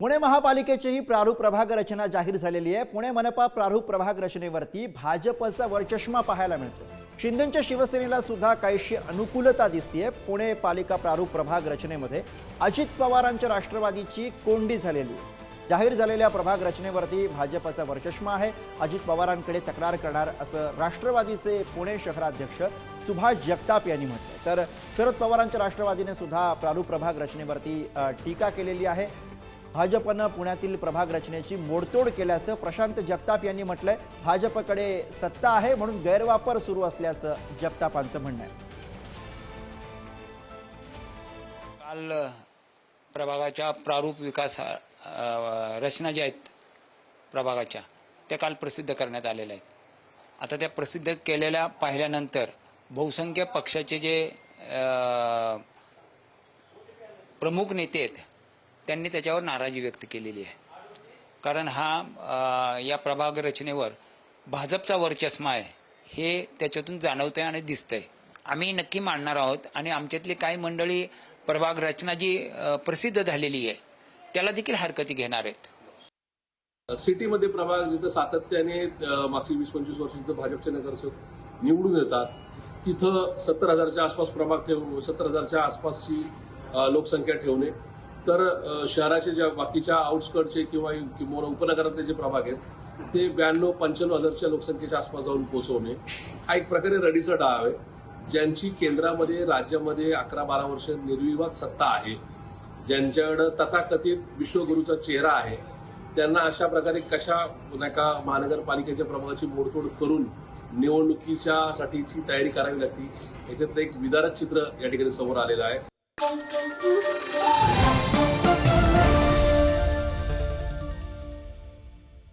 पुणे महापालिकेचीही प्रारूप प्रभाग रचना जाहीर झालेली आहे। पुणे मनपा प्रारूप प्रभाग रचनेवरती भाजपचा वरचष्मा पाहायला मिळतो। शिंदेच्या शिवसेनेला सुद्धा काहीशी अनुकूलता दिसतेय। पुणे पालिका प्रारूप प्रभाग रचनेमध्ये अजित पवारांच्या राष्ट्रवादीची कोंडी झालेली आहे। जाहीर झालेल्या प्रभाग रचनेवरती भाजपचा वरचष्मा आहे। अजित पवारांकडे तक्रार करणार असं राष्ट्रवादीचे पुणे शहराध्यक्ष सुभाष जगताप यांनी म्हटलं। तर शरद पवारांच्या राष्ट्रवादीने सुद्धा प्रारूप प्रभाग रचनेवरती टीका केलेली आहे। भाजपनं पुण्यातील प्रभाग रचनेची मोडतोड केल्याचं प्रशांत जगताप यांनी म्हटलंय। भाजपकडे सत्ता आहे म्हणून गैरवापर सुरू असल्याचं जगतापांचं म्हणणं आहे। काल प्रभागाच्या प्रारूप विकास रचना ज्या आहेत प्रभागाच्या त्या काल प्रसिद्ध करण्यात आलेल्या आहेत। आता त्या प्रसिद्ध केलेल्या पाहिल्यानंतर बहुसंख्य पक्षाचे जे प्रमुख नेते आहेत त्यांनी त्याच्यावर नाराजी व्यक्त केलेली आहे। कारण या प्रभाग रचनेवर भाजपचा वर्चस्व आहे हे त्याच्यातून जाणवतंय आणि दिसतंय। आम्ही नक्की मांडणार आहोत आणि आमच्यातली काही मंडळी प्रभाग रचना जी प्रसिद्ध झालेली आहे त्याला देखील हरकती घेणार आहेत। सिटीमध्ये प्रभाग जिथं सातत्याने मागची 20-25 वर्ष जिथं भाजपचे नगरसेवक निवडून येतात तिथं 70,000च्या आसपास प्रभाग 70,000च्या आसपासची लोकसंख्या ठेवणे, तर शहराचे ज्या बाकीच्या आउटस्कर्टचे किंवा उपनगरातले जे प्रभाग आहेत ते 92-95,000च्या लोकसंख्येच्या आसपास जाऊन पोहोचवणे हा एक प्रकारे रडीचा डाव आहे। ज्यांची केंद्रामध्ये राज्यामध्ये 11-12 वर्ष निर्विवाद सत्ता आहे, ज्यांच्याकडे तथाकथित विश्वगुरूचा चेहरा आहे, त्यांना अशा प्रकारे कशा महानगरपालिकेच्या प्रभागाची मोडतोड करून निवडणुकीच्या साठीची तयारी करावी लागते याच्यातलं एक विदारक चित्र या ठिकाणी समोर आलेलं आहे।